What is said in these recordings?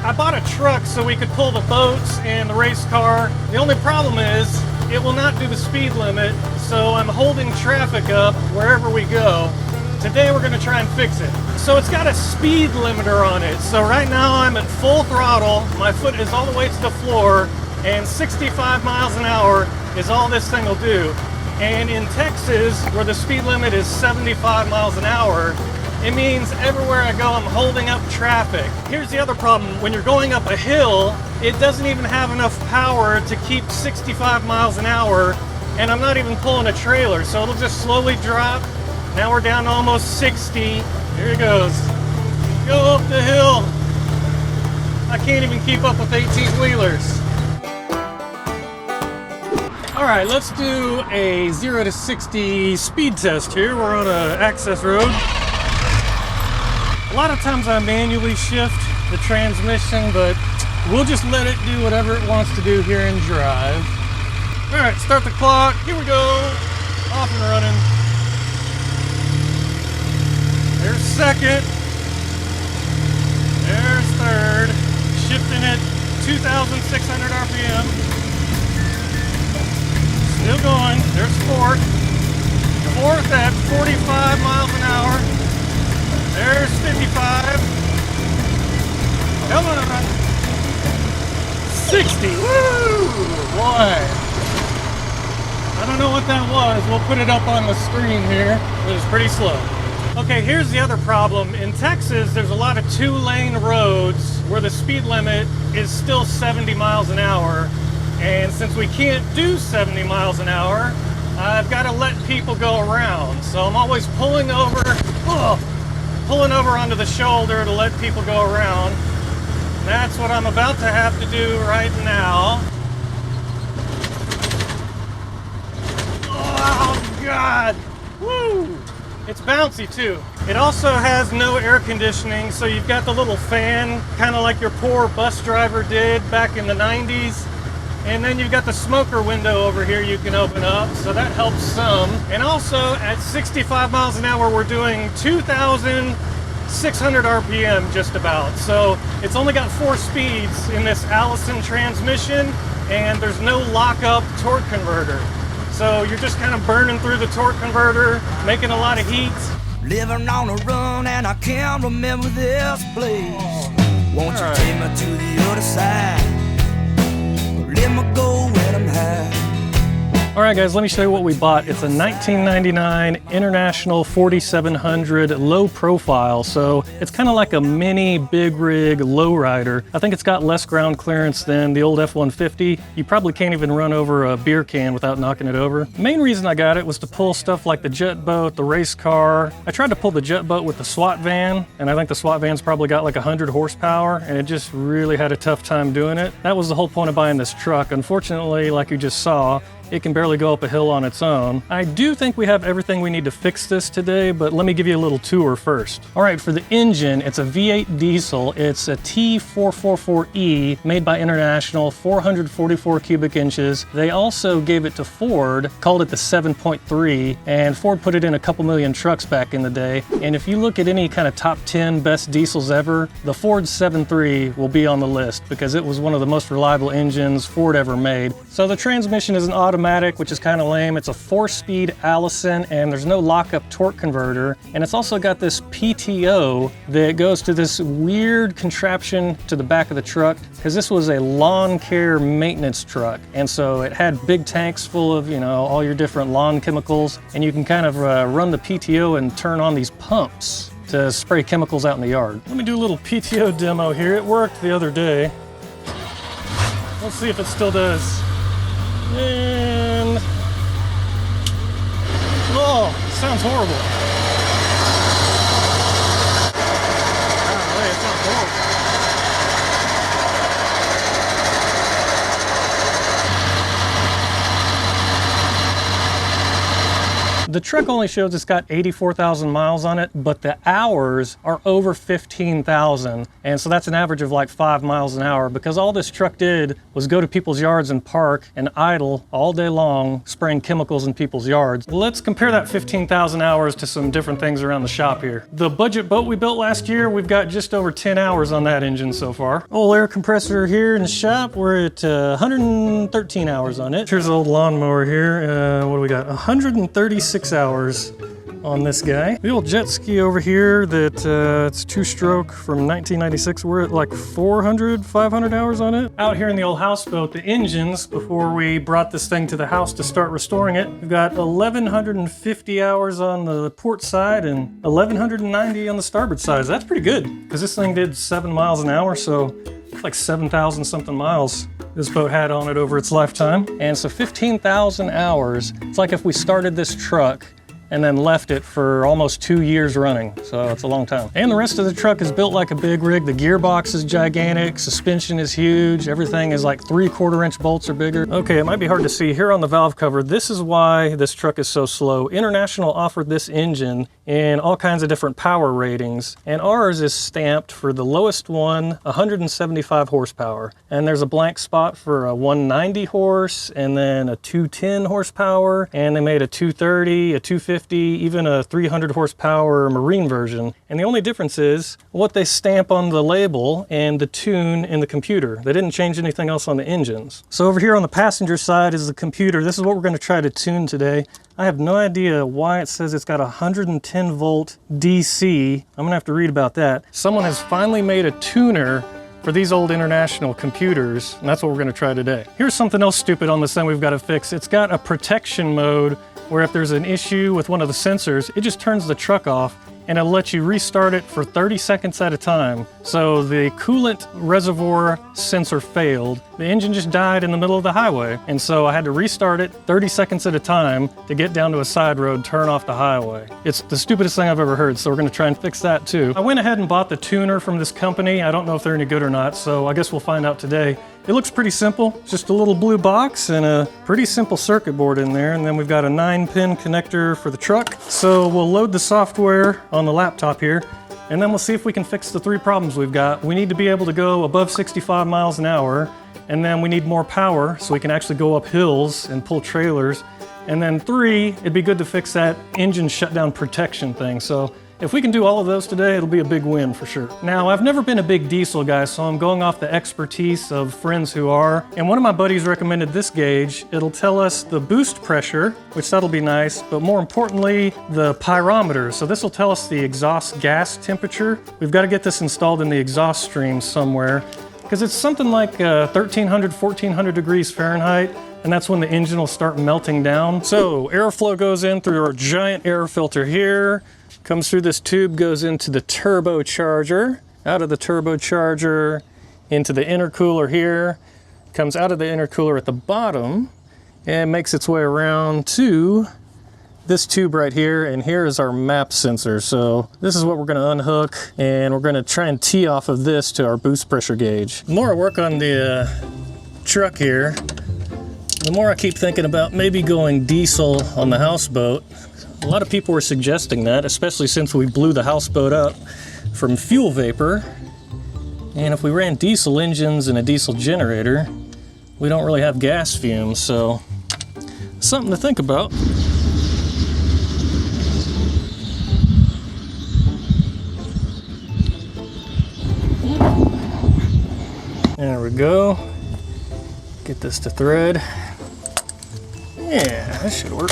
I bought a truck so we could pull the boats and the race car. The only problem is it will not do the speed limit, so I'm holding traffic up wherever we go. Today we're gonna try and fix it. So it's got a speed limiter on it. So right now I'm at full throttle. My foot is all the way to the floor, and 65 miles an hour is all this thing will do. And in Texas, where the speed limit is 75 miles an hour, it means everywhere I go, I'm holding up traffic. Here's the other problem. When you're going up a hill, it doesn't even have enough power to keep 65 miles an hour, and I'm not even pulling a trailer, so it'll just slowly drop. Now we're down to almost 60. Here it goes. Go up the hill. I can't even keep up with 18-wheelers. All right, let's do a 0 to 60 speed test here. We're on an access road. A lot of times I manually shift the transmission, but we'll just let it do whatever it wants to do here and drive. All right, start the clock. Here we go. Off and running. There's second. There's third. Shifting at 2,600 RPM. Still going. There's fourth. Fourth at 45 miles an hour. There's 55. Come on. 60. Woo! Boy. I don't know what that was. We'll put it up on the screen here. It was pretty slow. Okay, here's the other problem. In Texas, there's a lot of 2-lane roads where the speed limit is still 70 miles an hour. And since we can't do 70 miles an hour, I've got to let people go around. So I'm always pulling over onto the shoulder to let people go around. And that's what I'm about to have to do right now. Oh, God. Woo! It's bouncy too. It also has no air conditioning, so you've got the little fan, kind of like your poor bus driver did back in the 90s. And then you've got the smoker window over here you can open up, so that helps some. And also at 65 miles an hour, we're doing 2,600 RPM just about. So it's only got 4 speeds in this Allison transmission, and there's no lockup torque converter. So you're just kind of burning through the torque converter, making a lot of heat. Living on a run and I can't remember this place. Won't you take me to the other side? Let me go when I'm high. All right, guys, let me show you what we bought. It's a 1999 International 4700 low profile. So it's kind of like a mini big rig lowrider. I think it's got less ground clearance than the old F-150. You probably can't even run over a beer can without knocking it over. The main reason I got it was to pull stuff like the jet boat, the race car. I tried to pull the jet boat with the SWAT van, and I think the SWAT van's probably got like 100 horsepower, and it just really had a tough time doing it. That was the whole point of buying this truck. Unfortunately, like you just saw, it can barely go up a hill on its own. I do think we have everything we need to fix this today, but let me give you a little tour first. All right, for the engine, it's a V8 diesel. It's a T444E made by International, 444 cubic inches. They also gave it to Ford, called it the 7.3, and Ford put it in a couple million trucks back in the day. And if you look at any kind of top 10 best diesels ever, the Ford 7.3 will be on the list because it was one of the most reliable engines Ford ever made. So the transmission is an automatic, which is kind of lame. It's a 4-speed Allison, and there's no lockup torque converter. And it's also got this PTO that goes to this weird contraption to the back of the truck, because this was a lawn care maintenance truck. And so it had big tanks full of, you know, all your different lawn chemicals. And you can kind of run the PTO and turn on these pumps to spray chemicals out in the yard. Let me do a little PTO demo here. It worked the other day. Let's see if it still does. And oh, sounds horrible. Golly, it sounds horrible. The truck only shows it's got 84,000 miles on it, but the hours are over 15,000. And so that's an average of like 5 miles an hour, because all this truck did was go to people's yards and park and idle all day long, spraying chemicals in people's yards. Let's compare that 15,000 hours to some different things around the shop here. The budget boat we built last year, we've got just over 10 hours on that engine so far. Old air compressor here in the shop, we're at 113 hours on it. Here's the old lawnmower here. What do we got? 136 hours on this guy. The old jet ski over here that it's 2-stroke from 1996. We're at like 400, 500 hours on it. Out here in the old houseboat, the engines, before we brought this thing to the house to start restoring it, we've got 1,150 hours on the port side and 1,190 on the starboard side. That's pretty good, because this thing did 7 miles an hour, so it's like 7,000 something miles this boat had on it over its lifetime. And so 15,000 hours, it's like if we started this truck and then left it for almost 2 years running. So it's a long time. And the rest of the truck is built like a big rig. The gearbox is gigantic, suspension is huge, everything is like 3/4 inch bolts or bigger. Okay, it might be hard to see here on the valve cover. This is why this truck is so slow. International offered this engine in all kinds of different power ratings, and ours is stamped for the lowest one, 175 horsepower. And there's a blank spot for a 190 horse, and then a 210 horsepower, and they made a 230, a 250, even a 300 horsepower marine version. And the only difference is what they stamp on the label and the tune in the computer. They didn't change anything else on the engines. So over here on the passenger side is the computer. This is what we're going to try to tune today. I have no idea why it says it's got 110 volt DC. I'm gonna have to read about that. Someone has finally made a tuner for these old International computers, and that's what we're gonna try today. Here's something else stupid on this thing we've got to fix. It's got a protection mode where if there's an issue with one of the sensors, it just turns the truck off and it'll let you restart it for 30 seconds at a time. So the coolant reservoir sensor failed. The engine just died in the middle of the highway. And so I had to restart it 30 seconds at a time to get down to a side road, turn off the highway. It's the stupidest thing I've ever heard, so we're gonna try and fix that too. I went ahead and bought the tuner from this company. I don't know if they're any good or not, so I guess we'll find out today. It looks pretty simple, just a little blue box and a pretty simple circuit board in there, and then we've got a 9-pin connector for the truck. So we'll load the software on the laptop here, and then we'll see if we can fix the 3 problems we've got. We need to be able to go above 65 miles an hour, and then we need more power so we can actually go up hills and pull trailers. And then 3, it'd be good to fix that engine shutdown protection thing. So if we can do all of those today, it'll be a big win for sure. Now, I've never been a big diesel guy, so I'm going off the expertise of friends who are. And one of my buddies recommended this gauge. It'll tell us the boost pressure, which that'll be nice, but more importantly, the pyrometer. So this will tell us the exhaust gas temperature. We've got to get this installed in the exhaust stream somewhere, because it's something like 1,300, 1,400 degrees Fahrenheit. And that's when the engine will start melting down. So airflow goes in through our giant air filter here, comes through this tube, goes into the turbocharger, out of the turbocharger into the intercooler here, comes out of the intercooler at the bottom, and makes its way around to this tube right here, and here is our map sensor. So this is what we're gonna unhook, and we're gonna try and tee off of this to our boost pressure gauge. The more I work on the truck here, the more I keep thinking about maybe going diesel on the houseboat. A lot of people were suggesting that, especially since we blew the houseboat up from fuel vapor. And if we ran diesel engines and a diesel generator, we don't really have gas fumes, so something to think about. There we go. Get this to thread. Yeah, that should work.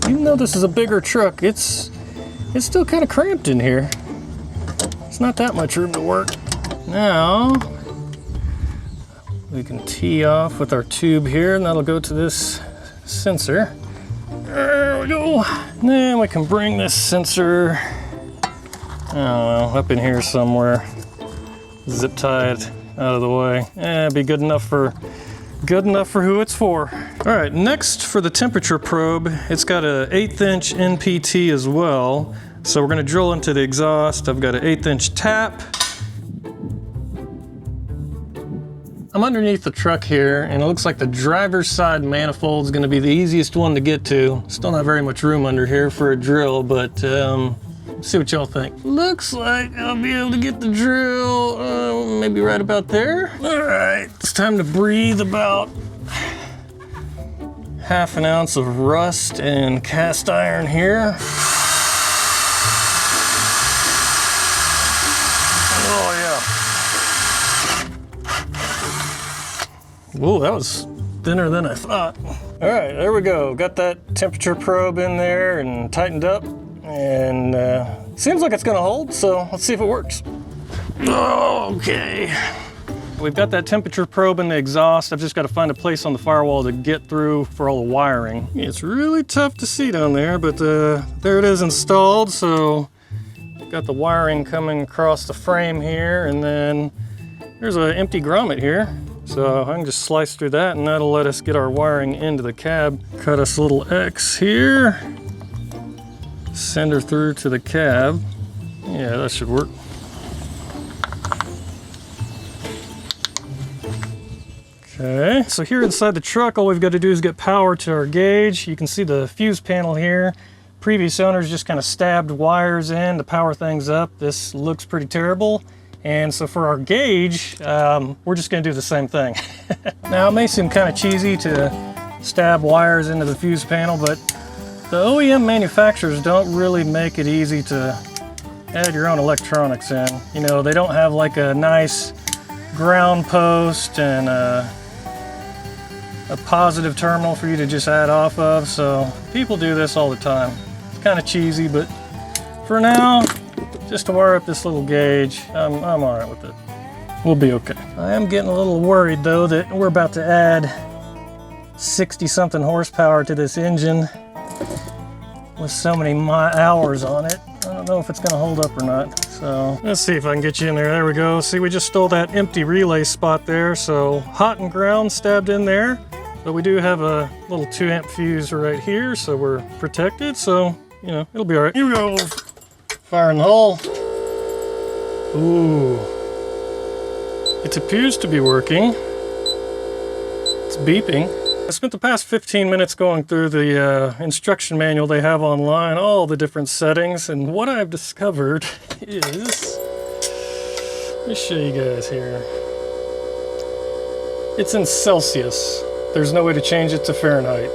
Even though this is a bigger truck, it's still kind of cramped in here. It's not that much room to work. Now, we can tee off with our tube here, and that'll go to this sensor. There we go. And then we can bring this sensor, I don't know, up in here somewhere. Zip tie it out of the way. It'd be good enough for who it's for. All right, next for the temperature probe, it's got a 1/8 inch NPT as well. So we're gonna drill into the exhaust. I've got an 1/8 inch tap. I'm underneath the truck here, and it looks like the driver's side manifold is going to be the easiest one to get to. Still not very much room under here for a drill, but see what y'all think. Looks like I'll be able to get the drill maybe right about there. All right, it's time to breathe about half an ounce of rust and cast iron here. Oh yeah. Whoa, that was thinner than I thought. All right, there we go. Got that temperature probe in there and tightened up, and seems like it's gonna hold, so let's see if it works. Okay. We've got that temperature probe in the exhaust. I've just got to find a place on the firewall to get through for all the wiring. It's really tough to see down there, but there it is installed. So got the wiring coming across the frame here, and then there's an empty grommet here. So I can just slice through that, and that'll let us get our wiring into the cab. Cut us a little X here. Send her through to the cab. Yeah, that should work. Okay, so here inside the truck, all we've got to do is get power to our gauge. You can see the fuse panel here. Previous owners just kind of stabbed wires in to power things up. This looks pretty terrible. And so for our gauge, we're just gonna do the same thing. Now it may seem kind of cheesy to stab wires into the fuse panel, but the OEM manufacturers don't really make it easy to add your own electronics in. You know, they don't have like a nice ground post and a positive terminal for you to just add off of, so people do this all the time. It's kind of cheesy, but for now, just to wire up this little gauge, I'm all right with it. We'll be okay. I am getting a little worried though that we're about to add 60-something horsepower to this engine with so many hours on it. I don't know if it's gonna hold up or not. So let's see if I can get you in there. There we go. See, we just stole that empty relay spot there. So hot and ground stabbed in there. But we do have a little 2-amp fuse right here, so we're protected. So, you know, it'll be all right. Here we go. Fire in the hole. Ooh. It appears to be working. It's beeping. I spent the past 15 minutes going through the instruction manual they have online, all the different settings, and what I've discovered is, let me show you guys here. It's in Celsius. There's no way to change it to Fahrenheit.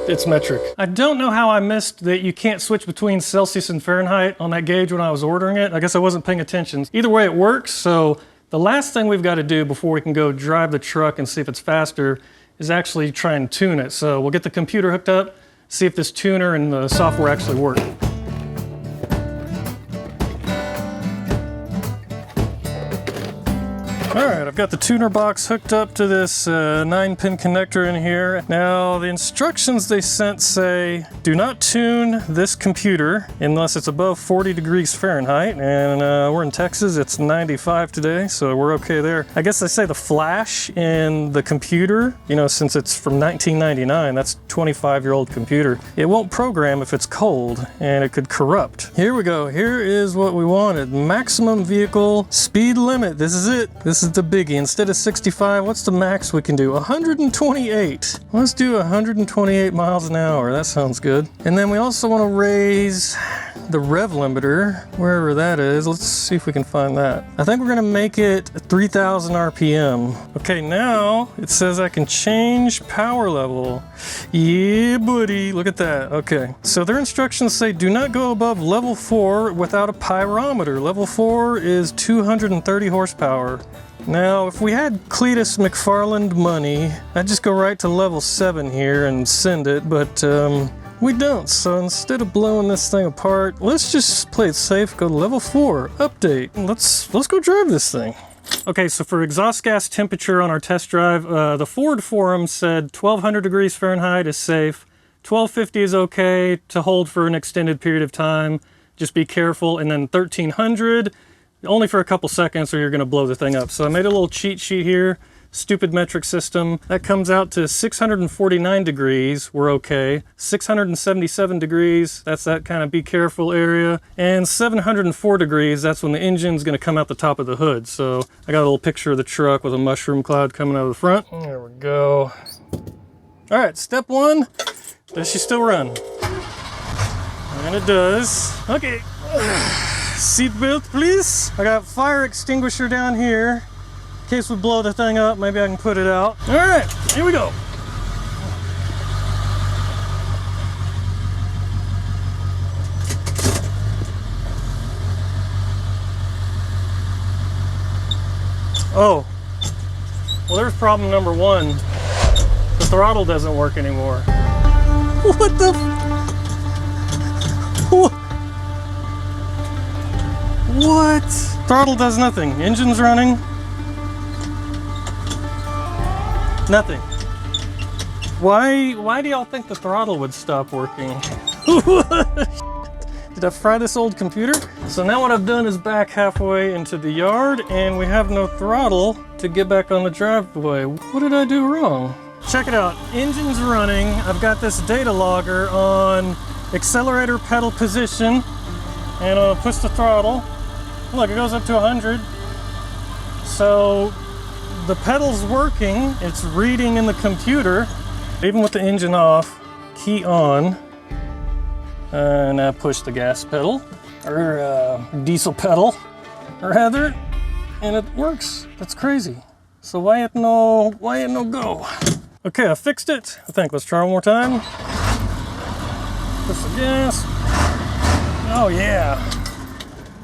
It's metric. I don't know how I missed that you can't switch between Celsius and Fahrenheit on that gauge when I was ordering it. I guess I wasn't paying attention. Either way, it works. So the last thing we've got to do before we can go drive the truck and see if it's faster is actually try and tune it. So we'll get the computer hooked up, see if this tuner and the software actually work. All right, I've got the tuner box hooked up to this 9-pin connector in here. Now, the instructions they sent say, do not tune this computer unless it's above 40 degrees Fahrenheit. And we're in Texas, it's 95 today, so we're okay there. I guess they say the flash in the computer, you know, since it's from 1999, that's a 25-year-old computer. It won't program if it's cold, and it could corrupt. Here we go, here is what we wanted. Maximum vehicle speed limit, this is it. This is the biggie. Instead of 65, what's the max we can do? 128. Let's do 128 miles an hour. That sounds good. And then we also want to raise the rev limiter, wherever that is. Let's see if we can find that. I think we're going to make it 3,000 RPM. Okay, now it says I can change power level. Yeah, buddy. Look at that. Okay. So their instructions say do not go above level 4 without a pyrometer. Level 4 is 230 horsepower. Now, if we had Cletus McFarland money, I'd just go right to level 7 here and send it, but we don't. So instead of blowing this thing apart, let's just play it safe, go to level 4, update. Let's go drive this thing. Okay, so for exhaust gas temperature on our test drive, the Ford forum said 1200 degrees Fahrenheit is safe, 1250 is okay to hold for an extended period of time, just be careful, and then 1300, only for a couple seconds or you're gonna blow the thing up. So I made a little cheat sheet here, stupid metric system. That comes out to 649 degrees, we're okay. 677 degrees, that's that kind of be careful area. And 704 degrees, that's when the engine's gonna come out the top of the hood. So I got a little picture of the truck with a mushroom cloud coming out of the front. There we go. All right, step one, does she still run? And it does. Okay, seatbelt please. I got fire extinguisher down here. In case we blow the thing up, maybe I can put it out. All right, here we go. Oh, well there's problem number one. The throttle doesn't work anymore. What the? What? Throttle does nothing. Engine's running. Nothing. Why do y'all think the throttle would stop working? Did I fry this old computer? So now what I've done is back halfway into the yard and we have no throttle to get back on the driveway. What did I do wrong? Check it out, engine's running. I've got this data logger on accelerator pedal position and I'll push the throttle. Look, it goes up to 100. So the pedal's working, it's reading in the computer. Even with the engine off, key on, and I push the gas pedal, or diesel pedal, rather, and it works. That's crazy. So why it no go? Okay, I fixed it, I think. Let's try one more time. Push the gas. Oh yeah.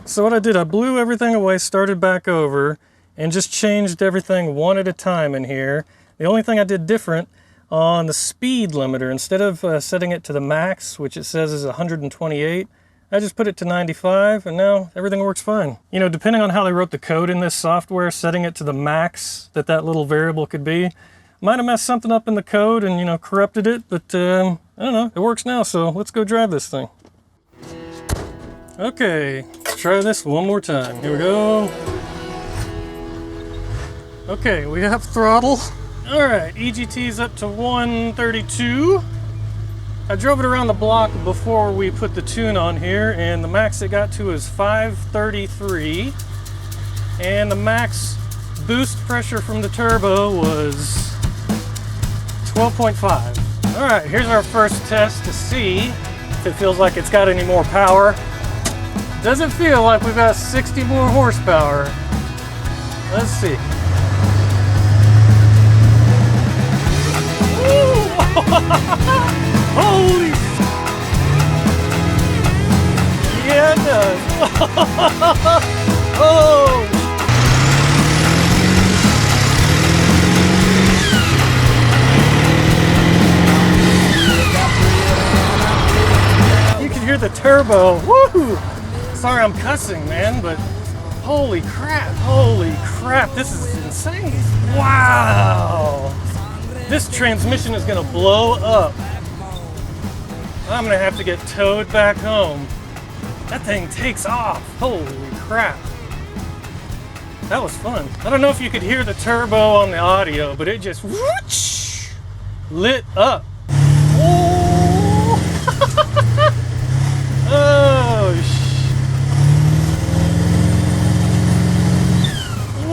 So what I did, I blew everything away, started back over, and just changed everything one at a time in here. The only thing I did different on the speed limiter, instead of setting it to the max, which it says is 128, I just put it to 95 and now everything works fine. You know, depending on how they wrote the code in this software, setting it to the max that little variable could be, might have messed something up in the code and, you know, corrupted it, but I don't know, it works now, so let's go drive this thing. Okay, let's try this one more time. Here we go. Okay, we have throttle. All right, EGT's up to 132. I drove it around the block before we put the tune on here, and the max it got to is 533. And the max boost pressure from the turbo was 12.5. All right, here's our first test to see if it feels like it's got any more power. Doesn't feel like we've got 60 more horsepower. Let's see. Holy! Yeah, it does. Oh! You can hear the turbo. Woo! Sorry, I'm cussing, man, but holy crap! This is insane. Wow! This transmission is gonna blow up. I'm gonna have to get towed back home. That thing takes off. Holy crap. That was fun. I don't know if you could hear the turbo on the audio, but it just whoosh, lit up. Oh, oh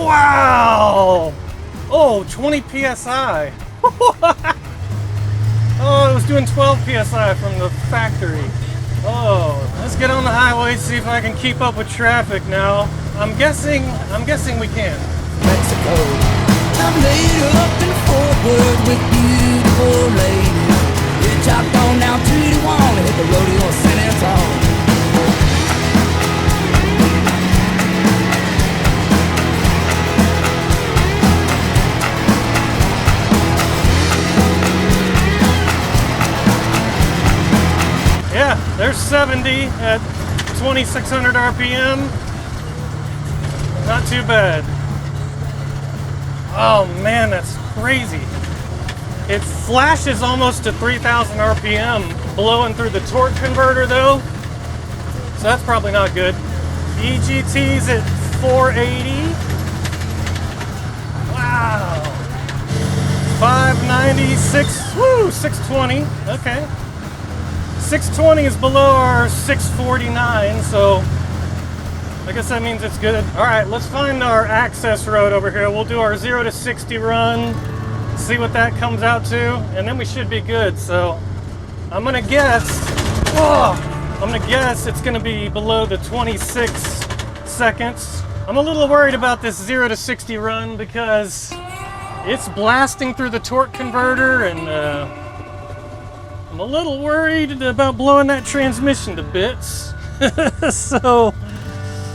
wow. Oh, 20 PSI. Oh, it was doing 12 PSI from the factory. Oh, let's get on the highway, see if I can keep up with traffic now. I'm guessing we can. Mexico. I'm laid up in Fort Worth with beautiful ladies. We chopped on down to Tijuana, hit the rodeo in San Antonio. Yeah, there's 70 at 2,600 RPM. Not too bad. Oh man, that's crazy. It flashes almost to 3,000 RPM blowing through the torque converter though. So that's probably not good. EGT's at 480. Wow. 620, okay. 620 is below our 649, so I guess that means it's good. All right, let's find our access road over here. We'll do our 0 to 60 run, see what that comes out to, and then we should be good. So I'm gonna guess, it's gonna be below the 26 seconds. I'm a little worried about this 0 to 60 run because it's blasting through the torque converter, and I'm a little worried about blowing that transmission to bits. So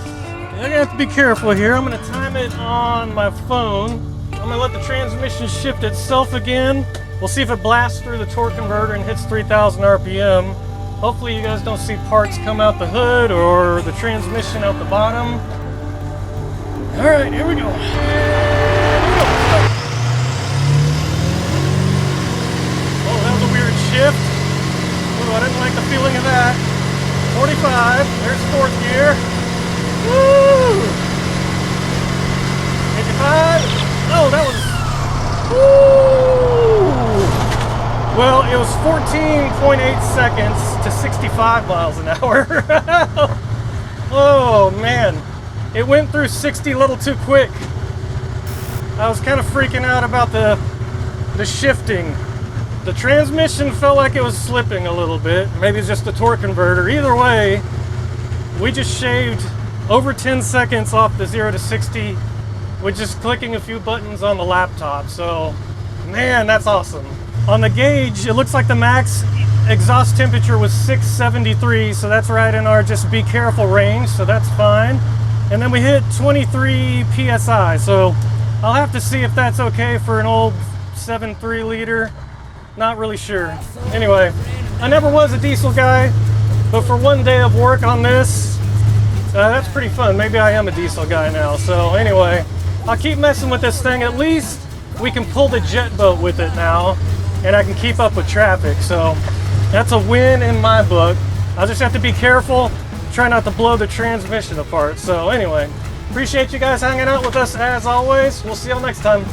I'm gonna have to be careful here. I'm gonna time it on my phone. I'm gonna let the transmission shift itself again. We'll see if it blasts through the torque converter and hits 3,000 RPM. Hopefully you guys don't see parts come out the hood or the transmission out the bottom. All right, here we go. Oh, that was a weird shift. Oh, I didn't like the feeling of that. 45, there's fourth gear. Woo! 55. Oh, that was. Woo! Well, it was 14.8 seconds to 65 miles an hour. Oh man, it went through 60 a little too quick. I was kind of freaking out about the shifting. The transmission felt like it was slipping a little bit. Maybe it's just the torque converter. Either way, we just shaved over 10 seconds off the 0 to 60 with just clicking a few buttons on the laptop. So, man, that's awesome. On the gauge, it looks like the max exhaust temperature was 673, so that's right in our just be careful range, so that's fine. And then we hit 23 PSI, so I'll have to see if that's okay for an old 7.3 liter. Not really sure. Anyway, I never was a diesel guy, but for one day of work on this, that's pretty fun. Maybe I am a diesel guy now. So anyway, I'll keep messing with this thing. At least we can pull the jet boat with it now, and I can keep up with traffic. So that's a win in my book. I'll just have to be careful, try not to blow the transmission apart. So anyway, appreciate you guys hanging out with us as always. We'll see y'all next time.